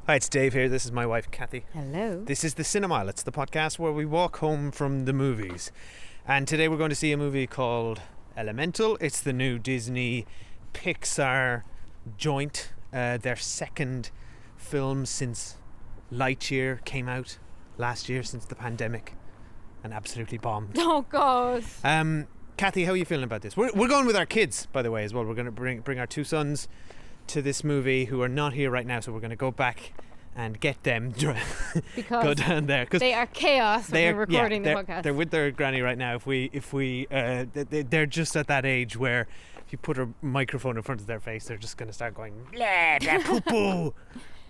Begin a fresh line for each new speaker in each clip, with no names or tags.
Hi, it's Dave here. This is my wife, Kathy.
Hello.
This is the Cinemile. It's the podcast where we walk home from the movies. And today we're going to see a movie called Elemental. It's the new Disney Pixar joint. Their second film since Lightyear came out last year, since the pandemic, and absolutely bombed.
Oh, God.
Kathy, how are you feeling about this? We're going with our kids, by the way, as well. We're going to bring our two sons to this movie who are not here right now, so we're going to go back and get them
Because
go down there because
they are chaos when we're recording the podcast.
They're with their granny right now. They're just at that age where if you put a microphone in front of their face, they're just going to start going blah blah poo poo,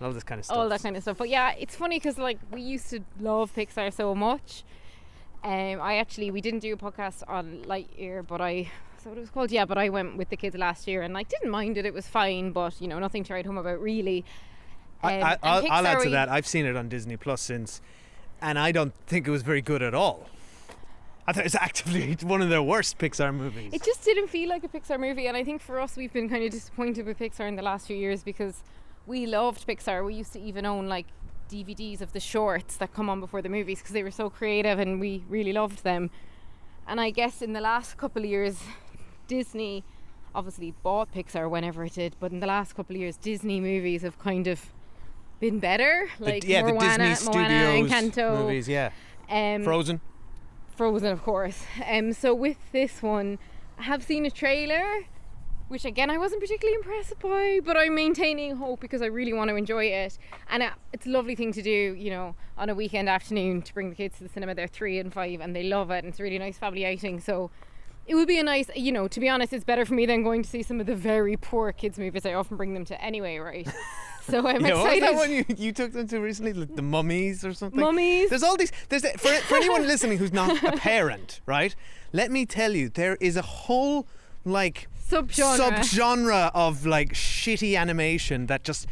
all this kind of stuff.
All that kind of stuff. But yeah, it's funny because we used to love Pixar so much. We didn't do a podcast on Lightyear, but what it was called? Yeah, but I went with the kids last year and didn't mind it. It was fine, but nothing to write home about really.
I'll add to that. I've seen it on Disney Plus since, and I don't think it was very good at all. I thought it was actively one of their worst Pixar movies.
It just didn't feel like a Pixar movie, and I think for us we've been kind of disappointed with Pixar in the last few years because we loved Pixar. We used to even own DVDs of the shorts that come on before the movies because they were so creative and we really loved them. And I guess in the last couple of years, Disney obviously bought Pixar whenever it did, but in the last couple of years, Disney movies have kind of been better.
The Disney Studios
Encanto,
movies, yeah. Frozen,
of course. So with this one, I have seen a trailer, which again I wasn't particularly impressed by, but I'm maintaining hope because I really want to enjoy it. And it's a lovely thing to do, on a weekend afternoon to bring the kids to the cinema. They're 3 and 5 and they love it, and it's a really nice family outing. So it would be a nice, to be honest, it's better for me than going to see some of the very poor kids movies I often bring them to anyway, right? So I'm excited.
What was that one you took them to recently? The Mummies or something?
Mummies.
There's all these. For anyone listening who's not a parent, right? Let me tell you, there is a whole subgenre of shitty animation that just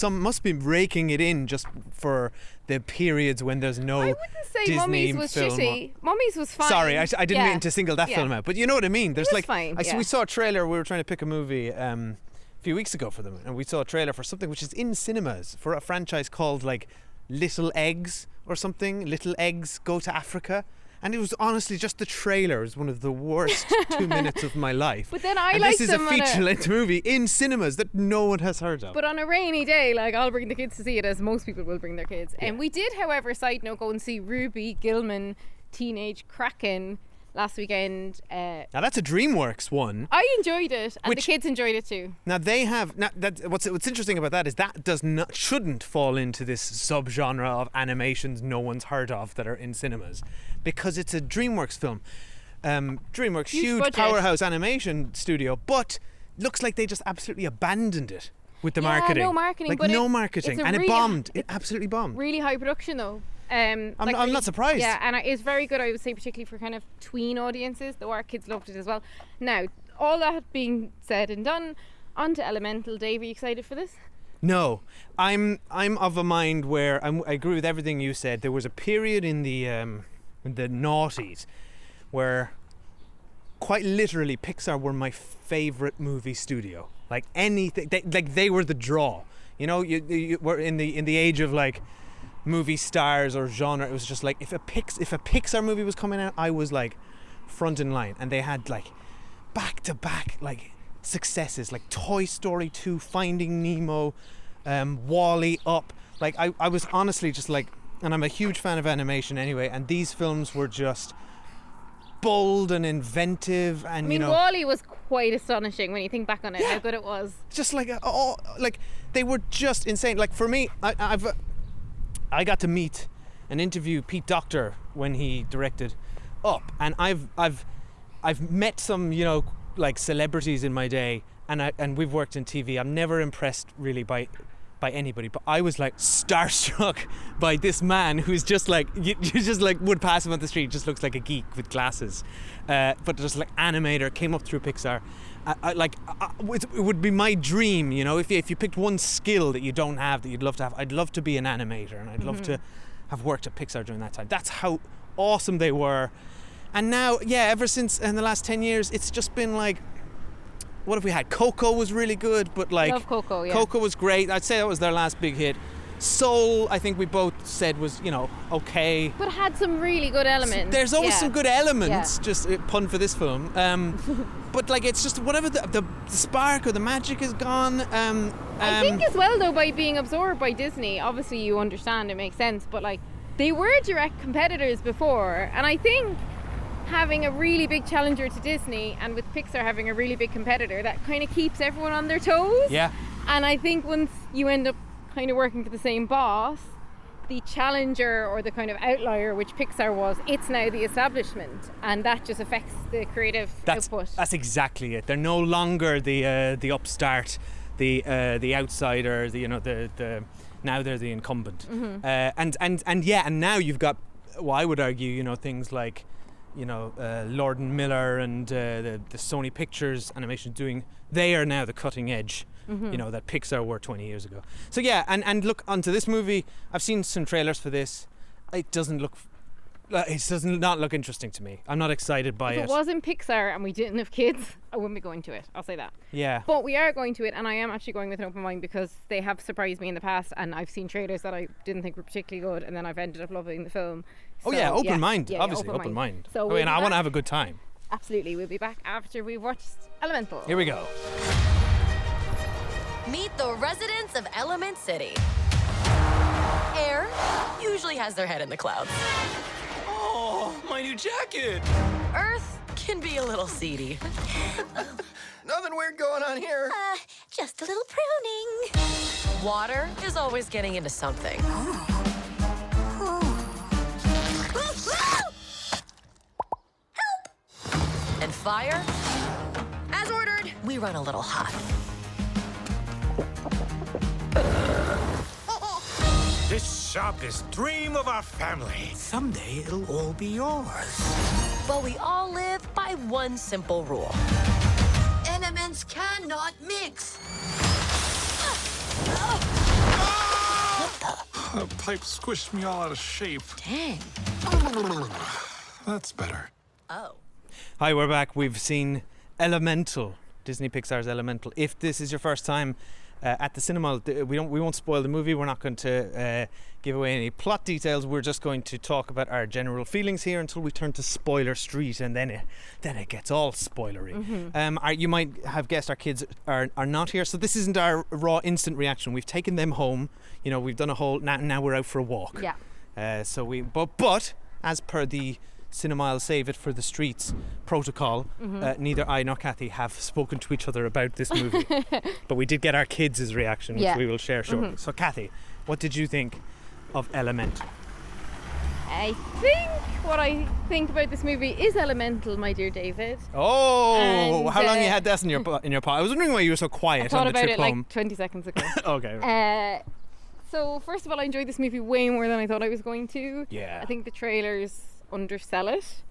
must be raking it in just for the periods when there's no.
I wouldn't say
Disney
Mummies was shitty. Mummies was fine.
Sorry, I didn't mean to single that film out, but you know what I mean. There's
fine.
We saw a trailer. We were trying to pick a movie a few weeks ago for them, and we saw a trailer for something which is in cinemas for a franchise called Little Eggs or something. Little Eggs Go to Africa. And it was honestly just the trailer is one of the worst 2 minutes of my life.
But then
this is a feature-length movie in cinemas that no one has heard of.
But on a rainy day, I'll bring the kids to see it, as most people will bring their kids. And we did, however, side note, go and see Ruby Gillman Teenage Kraken last weekend.
Now that's a DreamWorks one.
I enjoyed it, and the kids enjoyed it too.
Now they have. What's interesting about that is that shouldn't fall into this subgenre of animations no one's heard of that are in cinemas, because it's a DreamWorks film. DreamWorks, huge powerhouse animation studio, but looks like they just absolutely abandoned it with the marketing.
No marketing,
no marketing, and it bombed. It absolutely bombed.
Really high production though.
I'm not surprised.
Yeah, and it's very good, I would say, particularly for kind of tween audiences, though our kids loved it as well. Now, all that being said and done, on to Elemental. Dave, are you excited for this?
No, I'm of a mind where I agree with everything you said. There was a period in the noughties where quite literally Pixar were my favourite movie studio. Anything, they were the draw. You were in the age of movie stars or genre. It was just if a Pixar movie was coming out, I was front in line, and they had back to back successes like Toy Story 2, Finding Nemo, Wall-E, Up. I was honestly just and I'm a huge fan of animation anyway, and these films were just bold and inventive, and
Wall-E was quite astonishing when you think back on it, how good it was.
Just they were just insane. For me, I got to meet and interview Pete Docter when he directed Up, and I've met some celebrities in my day, and we've worked in TV. I'm never impressed really by anybody, but I was starstruck by this man who's just you just would pass him on the street, just looks like a geek with glasses, but just animator, came up through Pixar. It would be my dream, if you picked one skill that you don't have that you'd love to have. I'd love to be an animator, and I'd love to have worked at Pixar during that time. That's how awesome they were. And now, ever since in the last 10 years, it's just been what have we had? Coco was really good, but
love Coco, yeah.
Coco was great. I'd say that was their last big hit. Soul, I think we both said was, okay.
But had some really good elements.
There's always some good elements,
Yeah.
just a pun for this film. But like, it's just whatever the spark or the magic is gone.
I think as well though, by being absorbed by Disney, obviously you understand, it makes sense, but like they were direct competitors before, and I think having a really big challenger to Disney and with Pixar having a really big competitor, that kind of keeps everyone on their toes.
Yeah.
And I think once you end up kind of working for the same boss, the challenger or the kind of outlier, which Pixar was, it's now the establishment, and that just affects the creative output.
That's exactly it. They're no longer the upstart, the outsider, the now they're the incumbent. And now you've got, well, I would argue, things like, Lord and Miller and the Sony Pictures animation they are now the cutting edge. That Pixar were 20 years ago. So yeah, and look, onto this movie, I've seen some trailers for this. It does not look interesting to me. I'm not excited by it.
If it wasn't Pixar and we didn't have kids, I wouldn't be going to it. I'll say that.
Yeah.
But we are going to it, and I am actually going with an open mind because they have surprised me in the past, and I've seen trailers that I didn't think were particularly good, and then I've ended up loving the film.
So, open mind. Obviously, open mind.
So
I want to have a good time.
Absolutely. We'll be back after we've watched Elemental.
Here we go.
Meet the residents of Element City. Air usually has their head in the clouds.
Oh, my new jacket!
Earth can be a little seedy.
Nothing weird going on here.
Just a little pruning. Water is always getting into something. Help! And fire, as ordered, we run a little hot.
This shop is dream of our family. Someday it'll all be yours.
But we all live by one simple rule.
Elements cannot mix.
The pipe squished me all out of shape.
Dang.
That's better.
Oh.
Hi, we're back. We've seen Elemental, Disney Pixar's Elemental. If this is your first time at the cinema, we won't spoil the movie. We're not going to give away any plot details. We're just going to talk about our general feelings here until we turn to spoiler street, and then it gets all spoilery. You might have guessed our kids are not here, so this isn't our raw instant reaction. We've taken them home. We've done a whole. Now we're out for a walk.
Yeah.
But as per the Cinema I'll Save It for the Streets protocol, neither I nor Kathy have spoken to each other about this movie. But we did get our kids' reaction, which we will share shortly. So Kathy, what did you think of Elemental?
I think what I think about this movie is Elemental, my dear David.
Oh,
And,
how long you had this in your pot? I was wondering why you were so quiet
I
on
thought
the
about
trip
it
home.
like 20 seconds ago.
Okay.
So first of all, I enjoyed this movie way more than I thought I was going to.
Yeah.
I think the trailers undersell it.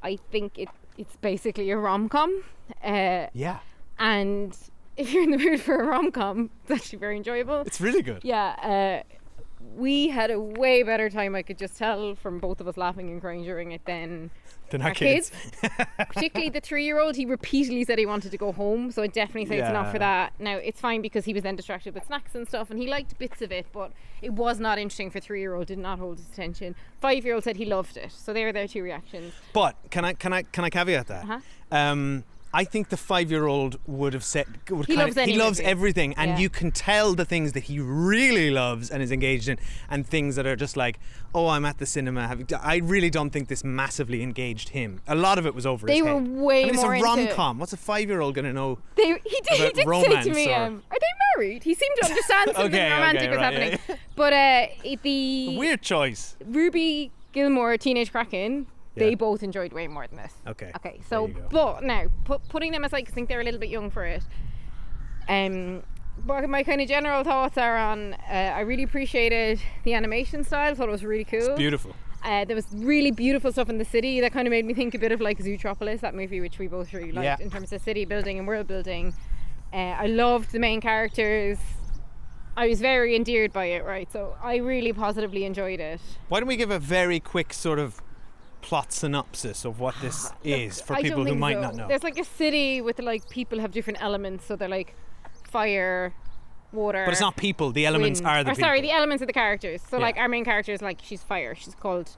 I think it's basically a rom-com.
Yeah.
And if you're in the mood for a rom-com, it's actually very enjoyable.
It's really good.
Yeah. We had a way better time, I could just tell, from both of us laughing and crying during it than
our kids.
Particularly the 3-year-old, he repeatedly said he wanted to go home, so I'd definitely say it's not for that. Now, it's fine because he was then distracted with snacks and stuff, and he liked bits of it, but it was not interesting for 3-year-old, did not hold his attention. 5-year-old said he loved it, so there are their two reactions.
But can I caveat that? I think the 5-year-old would have said
He loves
everything, and
Yeah.
you can tell the things that he really loves and is engaged in, and things that are just like, oh, I'm at the cinema. I really don't think this massively engaged him. A lot of it was over his head.
They were way
and
more
it's
into
a rom-com. What's a 5-year-old going to know?
He did say to me,
or-
are they married? He seemed to understand something romantic was happening.
Yeah.
But the
Weird choice.
Ruby Gilmore, Teenage Kraken,
Yeah.
they both enjoyed way more than this.
Okay.
So,
There you go.
but now, putting them aside, 'cause I think they're a little bit young for it. But my kind of general thoughts are on, I really appreciated the animation style. Thought it was really cool.
It's beautiful.
There was really beautiful stuff in the city that kind of made me think a bit of like Zootropolis, that movie which we both really liked in terms of city building and world building. I loved the main characters. I was very endeared by it, right? So I really positively enjoyed it.
Why don't we give a very quick sort of plot synopsis of what this is for
I don't
people who
think
might
so.
not know?
There's like a city with like people have different elements, so they're like fire, water.
But it's not people. The elements
wind.
are the
Or,
people.
sorry, the elements of the characters. So,
Yeah.
like, our main character is like, she's fire. She's called.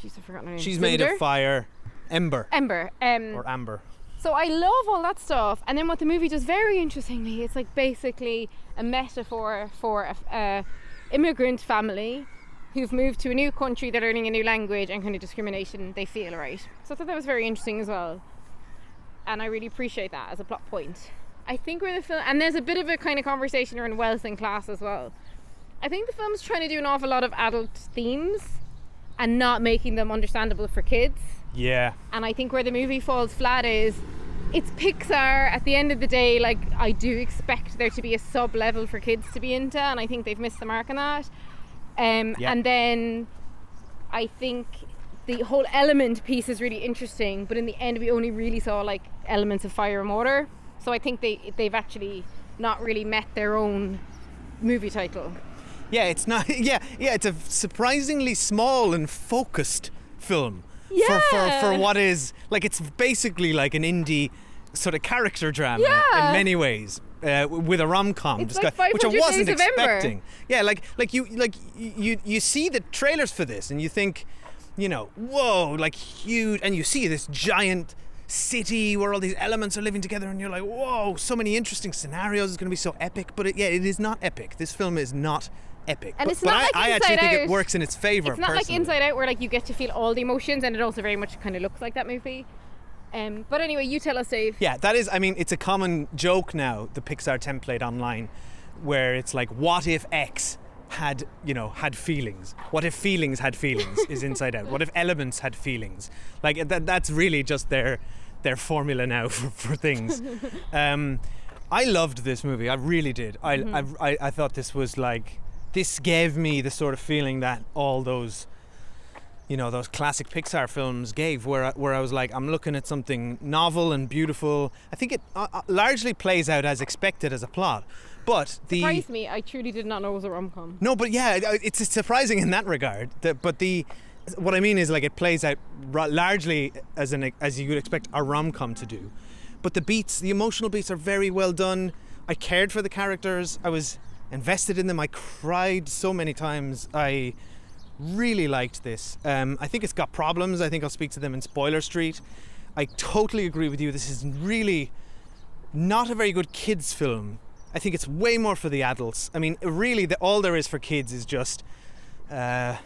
Jeez, I've forgotten her name.
She's made of
Cinder?
fire. Ember.
Ember.
Or amber.
So I love all that stuff, and then what the movie does very interestingly, it's like basically a metaphor for a immigrant family who've moved to a new country, they're learning a new language, and kind of discrimination they feel, right? So I thought that was very interesting as well, and I really appreciate that as a plot point. I think where the film, and there's a bit of a kind of conversation around wealth and class as well. I think the film's trying to do an awful lot of adult themes and not making them understandable for kids.
Yeah.
And I think where the movie falls flat is it's Pixar. At the end of the day, like, I do expect there to be a sub level for kids to be into, and I think they've missed the mark on that.
Yeah.
And then I think the whole element piece is really interesting, but in the end we only really saw like elements of fire and water. So I think they've actually not really met their own movie title.
Yeah, it's not. Yeah, it's a surprisingly small and focused film.
Yeah.
For what is like, it's basically like an indie sort of character drama
Yeah.
in many ways, with a rom-com,
It's like
which I
500
wasn't
Days of Ember.
expecting. Yeah, you see the trailers for this and you think, you know, whoa, like huge, and you see this giant city where all these elements are living together, and you're like, whoa, so many interesting scenarios. It's going to be so epic, but it is not epic. This film is not epic.
And
but
it's not like
I actually
Inside
think it
Out.
works in its favor.
It's not like
personally.
Inside Out where like you get to feel all the emotions, and it also very much kind of looks like that movie. But anyway, you tell us, Dave.
Yeah, that is, I mean, it's a common joke now, the Pixar template online, where it's like, what if X had feelings? What if feelings had feelings is Inside Out? What if elements had feelings? Like, that's really just their formula now for things. I loved this movie. I really did. I thought this was like, this gave me the sort of feeling that all those, those classic Pixar films gave, where I was like, I'm looking at something novel and beautiful. I think it largely plays out as expected as a plot, but
Surprised me. I truly did not know it was a rom-com.
No, but yeah, it's surprising in that regard. What I mean is, like, it plays out largely as you would expect a rom-com to do. But the emotional beats are very well done. I cared for the characters. I was invested in them. I cried so many times. I really liked this. I think it's got problems. I think I'll speak to them in Spoiler Street. I totally agree with you. This is really not a very good kids film. I think it's way more for the adults. I mean, really, all there is for kids is just the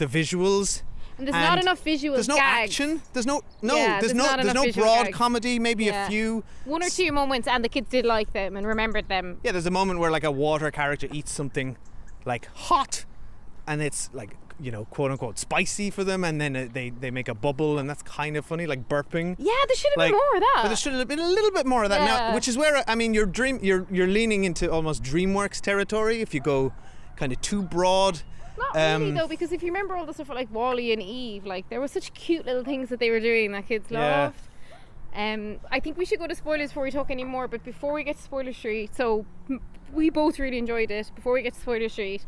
visuals.
And there's not enough visual
There's no
gags.
action. There's no
there's not enough visual
broad
gags.
comedy. Maybe a few.
One or two moments, and the kids did like them and remembered them.
Yeah, there's a moment where like a water character eats something like hot, and it's like, quote unquote spicy for them, and then they make a bubble, and that's kind of funny, like burping.
Yeah, there should have been more of that.
But there should have been a little bit more of that now, which is where, I mean, you're leaning into almost DreamWorks territory if you go kind of too broad.
Not really though, because if you remember all the stuff like Wall-E and Eve, like there were such cute little things that they were doing that kids loved. I think we should go to spoilers before we talk any more, but before we get to Spoiler Street, so we both really enjoyed it. Before we get to Spoiler Street,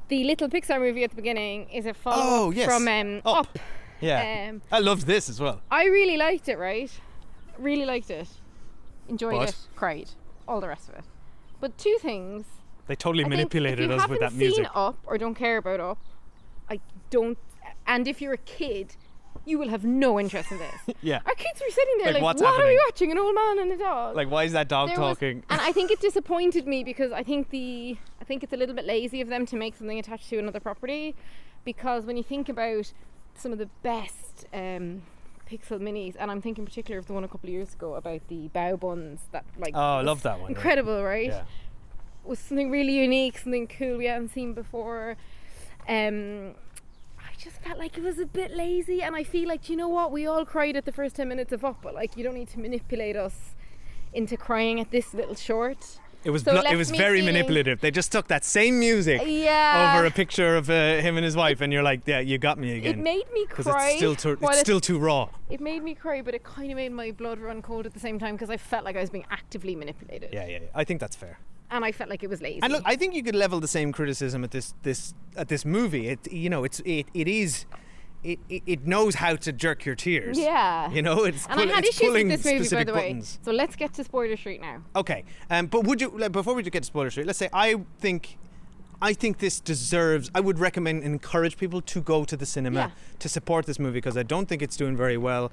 the little Pixar movie at the beginning is a follow-up from Up.
Yeah. I loved this as well.
I really liked it, right? Really liked it. Enjoyed it. Cried. All the rest of it. But two things.
They totally
I think
manipulated us with that music.
If you haven't seen Up or don't care about Up, and if you're a kid, you will have no interest in this.
Yeah.
Our kids were sitting there
Like,
what
what's
are we
happening?
watching? An old man and a dog.
Like, why is that dog talking?
And I think it disappointed me because I think it's a little bit lazy of them to make something attached to another property, because when you think about some of the best Pixel minis, and I'm thinking particularly of the one a couple of years ago about the bao buns that
I love that one.
incredible, right?
Yeah.
Was something really unique, something cool we hadn't seen before. I just felt like it was a bit lazy, and I feel like, you know what, we all cried at the first 10 minutes of Up, but like, you don't need to manipulate us into crying at this little short.
It was
So it
it was
left me
very
feeling-
manipulative. They just took that same music over a picture of him and his wife, and you're like, yeah, you got me again.
It made me
because
cry.
it's still too raw.
It made me cry, but it kind of made my blood run cold at the same time, because I felt like I was being actively manipulated.
Yeah. I think that's fair.
And I felt like it was lazy.
And look, I think you could level the same criticism at this movie. It is it knows how to jerk your tears.
Yeah.
You know, it's
And I had
it's
issues
pulling
with this movie, by
specific
the way.
buttons.
So let's get to Spoiler Street now.
Okay, but would you before we get to Spoiler Street? Let's say I think this deserves. I would recommend and encourage people to go to the cinema to support this movie because I don't think it's doing very well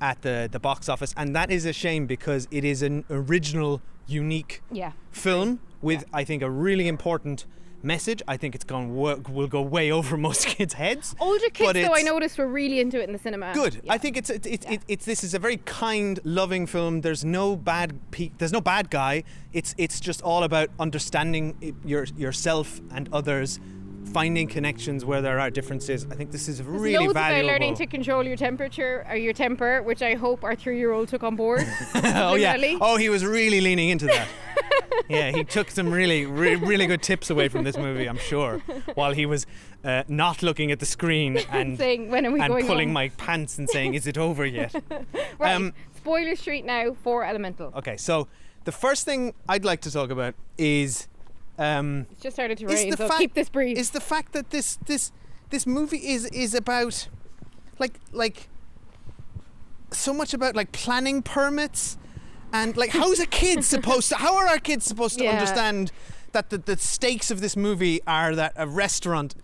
at the box office, and that is a shame because it is an original, unique film with I think a really important message. I think it's will go way over most kids' heads.
Older kids, though, I noticed were really into it in the cinema.
Good. Yeah. I think it's this is a very kind, loving film. There's no bad guy. It's just all about understanding yourself and others, finding connections where there are differences. I think this is really
valuable.
valuable.
Learning to control your temperature or your temper, which I hope our 3-year-old took on board.
Oh yeah. Oh, he was really leaning into that. Yeah, he took some really good tips away from this movie, I'm sure, while he was not looking at the screen and
saying, when are we going
pulling
home?
my pants and saying, is it over yet?
Right, Spoiler Street now for Elemental.
Okay, so the first thing I'd like to talk about is
it's just started to rain, so keep this brief.
Is the fact that this movie is about like so much about like planning permits. And like, how are our kids supposed to understand that the stakes of this movie are that a restaurant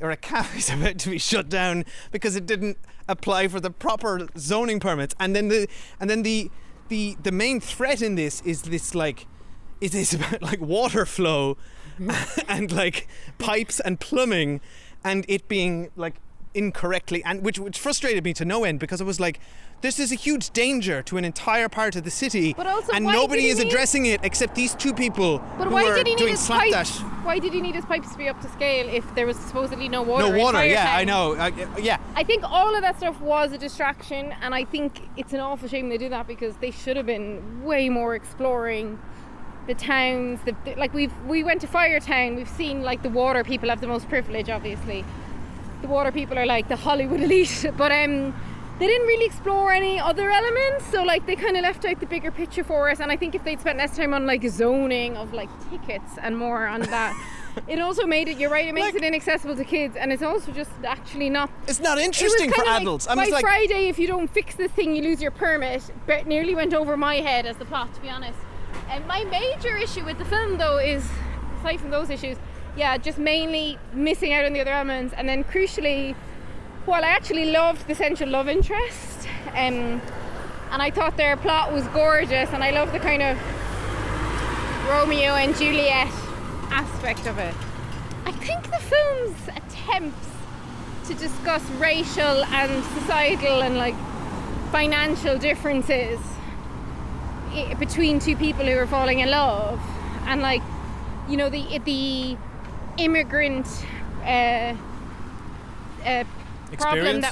or a cafe is about to be shut down because it didn't apply for the proper zoning permits? And then the main threat in this is about like water flow and like pipes and plumbing, and it being like incorrectly, and which frustrated me to no end because it was like, this is a huge danger to an entire part of the city,
but also,
and nobody is addressing it except these two people who are doing slapdash.
Why did he need his pipes to be up to scale if there was supposedly no water?
No water, yeah,
town?
I know. Yeah.
I think all of that stuff was a distraction, and I think it's an awful shame they did that because they should have been way more exploring the towns. Like we went to Firetown, we've seen like the water people have the most privilege, obviously. The water people are like the Hollywood elite, but they didn't really explore any other elements, so like they kind of left out the bigger picture for us. And I think if they'd spent less time on like zoning of like tickets and more on that, it also made it, you're right, it makes it inaccessible to kids, and it's also just actually not,
it's not interesting for adults.
By Friday, if you don't fix this thing, you lose your permit. It nearly went over my head as the plot, to be honest. And my major issue with the film, though, is aside from those issues, just mainly missing out on the other elements, and then crucially, while I actually loved the central love interest, and I thought their plot was gorgeous, and I love the kind of Romeo and Juliet aspect of it, I think the film's attempts to discuss racial and societal and like financial differences between two people who are falling in love, and like, you know, the immigrant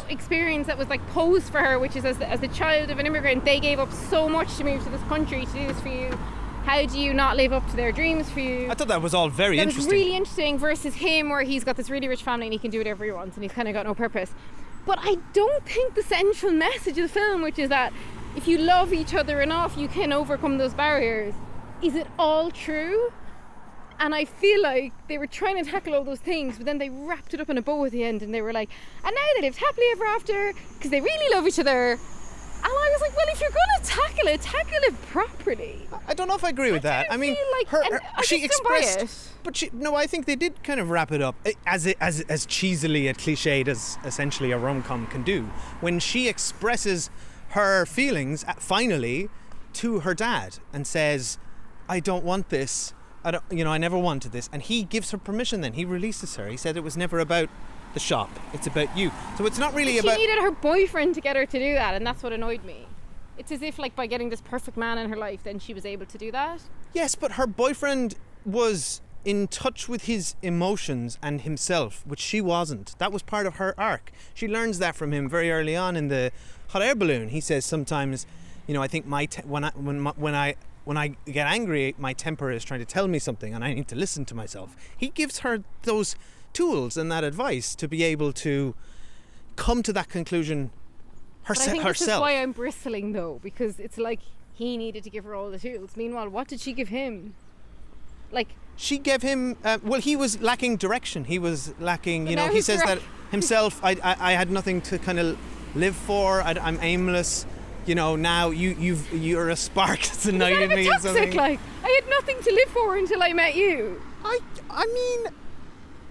experience that was like posed for her, which is as the child of an immigrant, they gave up so much to move to this country to do this for you. How do you not live up to their dreams for you?
I thought that was all very interesting.
That was really interesting, versus him, where he's got this really rich family and he can do whatever he wants and he's kind of got no purpose. But I don't think the central message of the film, which is that if you love each other enough, you can overcome those barriers, is it all true? And I feel like they were trying to tackle all those things, but then they wrapped it up in a bow at the end, and they were like, and now they lived happily ever after because they really love each other. And I was like, well, if you're going to tackle it properly.
I don't know if I agree with that. I mean, she expressed, I think they did kind of wrap it up as cheesily a cliched as essentially a rom-com can do, when she expresses her feelings finally to her dad and says, I don't want this. I never wanted this, and he gives her permission. Then he releases her. He said it was never about the shop; it's about you. So it's not really about.
She needed her boyfriend to get her to do that, and that's what annoyed me. It's as if, like, by getting this perfect man in her life, then she was able to do that.
Yes, but her boyfriend was in touch with his emotions and himself, which she wasn't. That was part of her arc. She learns that from him very early on in the hot air balloon. He says sometimes, I think when I get angry, my temper is trying to tell me something and I need to listen to myself. He gives her those tools and that advice to be able to come to that conclusion herself.
I think this is why I'm bristling, though, because it's like he needed to give her all the tools. Meanwhile, what did she give him? Like,
she gave him, he was lacking direction. He was lacking, he says that himself. I had nothing to kind of live for. I'm aimless. You know, now you're a spark that's ignited me or something.
Toxic, like I had nothing to live for until I met you.
I mean,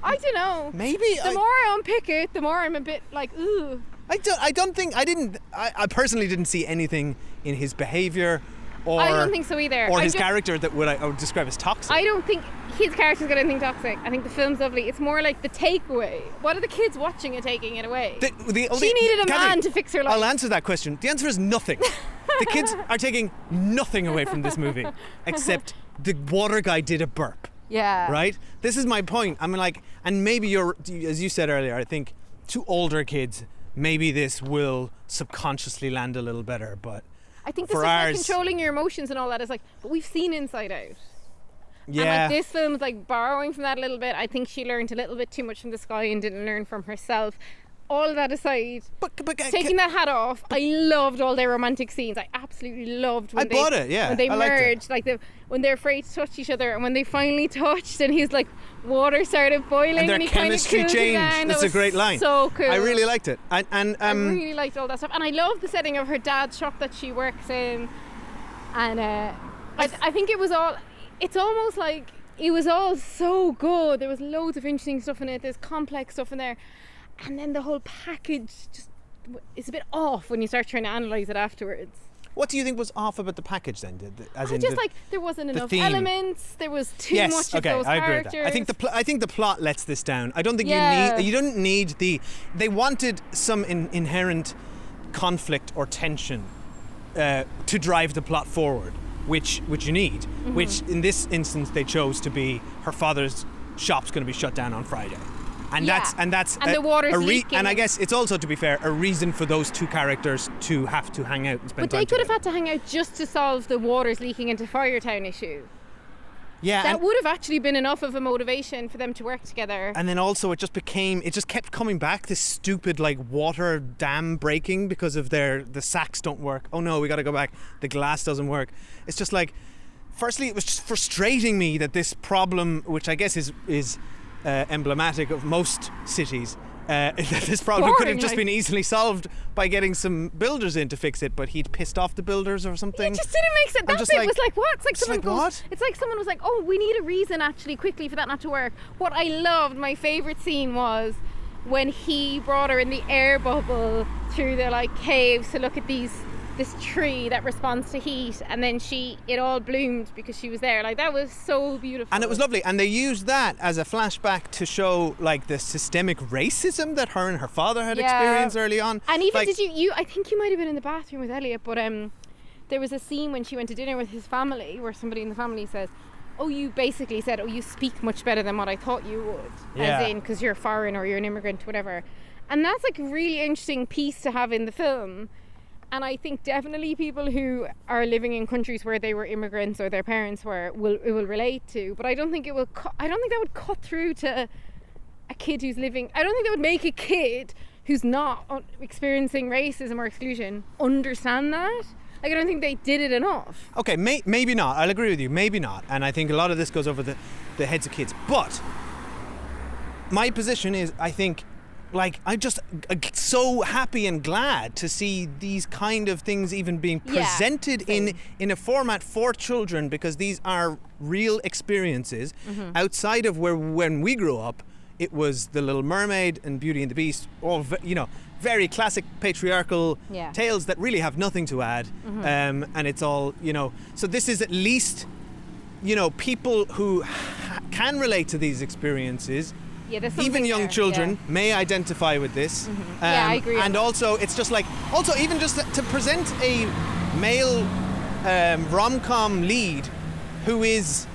I don't know.
maybe
The more I unpick it, the more I'm a bit like, ooh.
I personally didn't see anything in his behaviour or
I don't think so either.
Or his character that I would describe as toxic.
I don't think his character's got anything toxic. I think the film's lovely. It's more like the takeaway. What are the kids watching and taking it away? She needed a man to fix her life.
I'll answer that question. The answer is nothing. The kids are taking nothing away from this movie except the water guy did a burp.
Yeah.
Right? This is my point. I mean, like, and maybe as you said earlier, I think to older kids, maybe this will subconsciously land a little better, but
I think the stuff like controlling your emotions and all that is like, but we've seen Inside Out.
Yeah.
And like this film's like borrowing from that a little bit. I think she learned a little bit too much from this guy and didn't learn from herself. All of that aside,
but
taking that hat off, I loved all their romantic scenes. I absolutely loved when when they merged, like when they're afraid to touch each other, and when they finally touched, and he's like, water started boiling,
and their
he
chemistry
kind of
changed. That's a great line.
So cool.
I really liked it, and
I really liked all that stuff, and I love the setting of her dad's shop that she works in, and I think it was all. It's almost like it was all so good. There was loads of interesting stuff in it. There's complex stuff in there. And then the whole package just is a bit off when you start trying to analyse it afterwards.
What do you think was off about the package then?
There wasn't enough
theme.
Elements. There was too much of those
I agree
characters.
with that. I think the plot lets this down. I don't think you don't need they wanted some inherent conflict or tension to drive the plot forward, which you need. Mm-hmm. Which in this instance they chose to be her father's shop's going to be shut down on Friday. And that's
the water's leaking.
And I guess it's also, to be fair, a reason for those two characters to have to hang out and spend time together.
But they could have had to hang out just to solve the water's leaking into Firetown issue.
Yeah,
that would have actually been enough of a motivation for them to work together.
And then also it just kept coming back, this stupid like water dam breaking because of the sacks don't work. Oh no, we got to go back. The glass doesn't work. It's just like, firstly, it was just frustrating me that this problem, which I guess is emblematic of most cities, that this problem could have just been easily solved by getting some builders in to fix it, but he'd pissed off the builders or something.
It just didn't make sense. That bit was like, what? It's like someone was like, oh, we need a reason actually quickly for that not to work. What I loved, my favourite scene was when he brought her in the air bubble through the like caves to look at this tree that responds to heat, and then it all bloomed because she was there. Like, that was so beautiful.
And it was lovely. And they used that as a flashback to show like the systemic racism that her and her father had experienced early on.
And even I think you might have been in the bathroom with Elliot, but there was a scene when she went to dinner with his family where somebody in the family says, oh, you basically said, oh, you speak much better than what I thought you would, as in because you're foreign or you're an immigrant, whatever. And that's like a really interesting piece to have in the film. And I think definitely people who are living in countries where they were immigrants or their parents were will relate to. But I don't think I don't think that would cut through to a kid who's living. I don't think that would make a kid who's not experiencing racism or exclusion understand that. Like, I don't think they did it enough.
Okay, maybe not. I'll agree with you. Maybe not. And I think a lot of this goes over the heads of kids. But my position is, I think, like, I'm just so happy and glad to see these kind of things even being presented in a format for children, because these are real experiences outside of when we grew up. It was The Little Mermaid and Beauty and the Beast, all very classic patriarchal tales that really have nothing to add, and it's all, so this is at least, people who can relate to these experiences. Even young children may identify with this.
I agree.
And also, it's just like, even just to present a male rom-com lead who is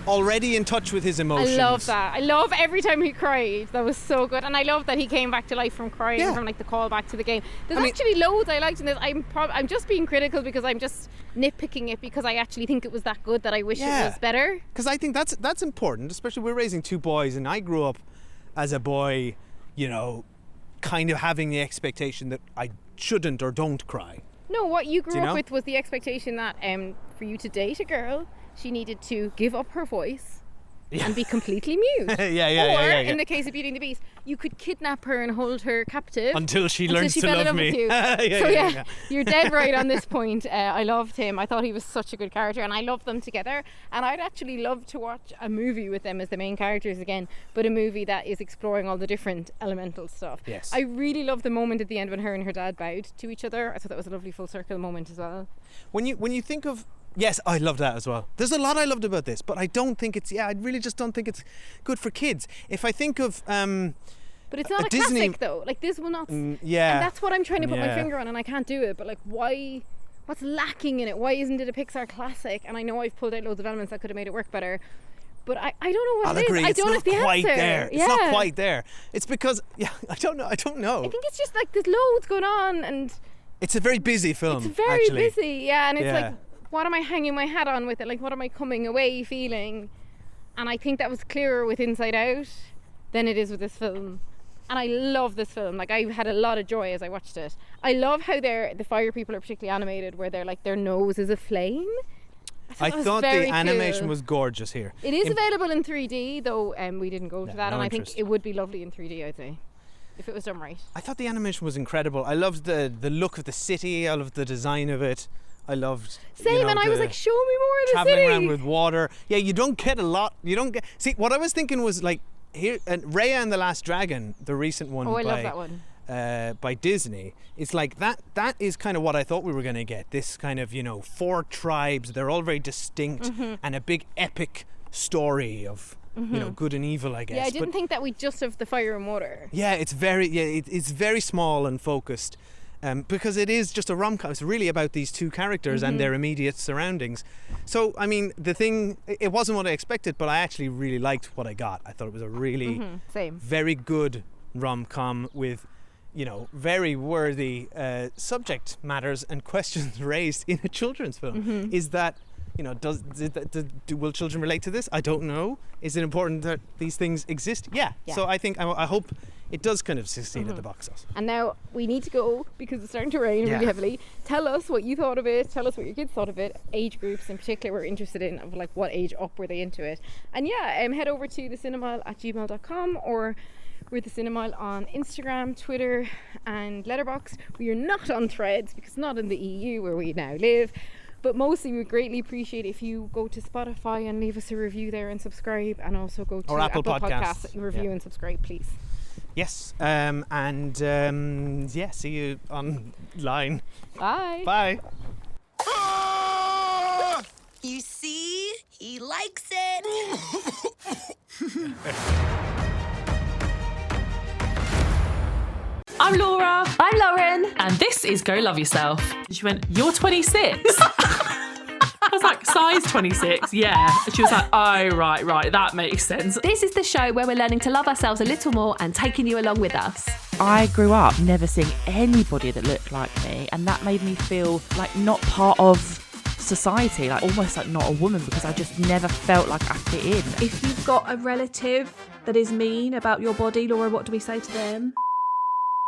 already in touch with his emotions.
I love that. I love every time he cried. That was so good. And I love that he came back to life from crying, from like the call back to the game. There's actually loads I liked in this. I'm just being critical because I'm just nitpicking it because I actually think it was that good that I wish it was better.
Because I think that's important, especially we're raising two boys, and I grew up as a boy, kind of having the expectation that I shouldn't or don't cry.
No, what you grew up with was the expectation that for you to date a girl, she needed to give up her voice, and be completely mute. Or in the case of Beauty and the Beast, you could kidnap her and hold her captive
until she learns to
fell in
love
with
me.
you. You're dead right on this point. I loved him. I thought he was such a good character, and I loved them together. And I'd actually love to watch a movie with them as the main characters again, but a movie that is exploring all the different elemental stuff.
Yes.
I really loved the moment at the end when her and her dad bowed to each other. I thought that was a lovely full circle moment as well.
When you think of, yes, I love that as well. There's a lot I loved about this, but I don't think it's, I really just don't think it's good for kids. If I think of
but it's not a
Disney
classic though. Like this will not.
And
that's what I'm trying to put my finger on, and I can't do it. But like, why? What's lacking in it? Why isn't it a Pixar classic? And I know I've pulled out loads of elements that could have made it work better, but I don't know what
I'll
it is.
agree.
I
It's
don't
not
have the
quite
answer.
there. It's not quite there. It's because I don't know.
I think it's just like there's loads going on, and
it's a very busy film.
it's very
actually.
busy. And it's like, what am I hanging my hat on with it? Like, what am I coming away feeling? And I think that was clearer with Inside Out than it is with this film. And I love this film. Like, I had a lot of joy as I watched it. I love how the fire people are particularly animated, where they're like, their nose is a flame.
I thought the animation was gorgeous here.
It is available in 3D, though we didn't go to that, and I
interest.
think it would be lovely in 3D, I'd say, if it was done right.
I thought the animation was incredible. I loved the look of the city. I loved the design of it. I loved
and I was like, show me more of the
traveling
city.
around with water. Yeah, you don't get a lot. You don't get. See, what I was thinking was like here, Raya and the Last Dragon, the recent one.
I love that one.
By Disney. It's like that is kind of what I thought we were going to get. This kind of 4 tribes. They're all very distinct and a big epic story of good and evil, I guess.
Yeah, I didn't think that we just have the fire and water.
Yeah, it's very small and focused. Because it is just a rom-com. It's really about these 2 characters and their immediate surroundings. So, I mean, it wasn't what I expected, but I actually really liked what I got. I thought it was a really very good rom-com with, very worthy subject matters and questions raised in a children's film. Is that, will children relate to this? I don't know. Is it important that these things exist? Yeah. So I think, I hope it does kind of succeed at the box office.
And now we need to go because it's starting to rain really heavily. Tell us what you thought of it. Tell us what your kids thought of it. Age groups in particular we're interested in, of like what age up were they into it. And head over to thecinema@gmail.com, or we're the Cinema on Instagram, Twitter and Letterboxd. We are not on Threads because not in the EU where we now live. But mostly we would greatly appreciate if you go to Spotify and leave us a review there and subscribe, and also go to
Apple Podcasts.
Review and subscribe, please.
Yes, see you online.
Bye.
Bye.
You see? He likes it.
I'm Laura.
I'm Lauren.
And this is Go Love Yourself. She went, you're 26? I was like, size 26, yeah. And she was like, oh, right, that makes sense.
This is the show where we're learning to love ourselves a little more and taking you along with us.
I grew up never seeing anybody that looked like me, and that made me feel like not part of society, like almost like not a woman, because I just never felt like I fit in.
If you've got a relative that is mean about your body, Laura, what do we say to them?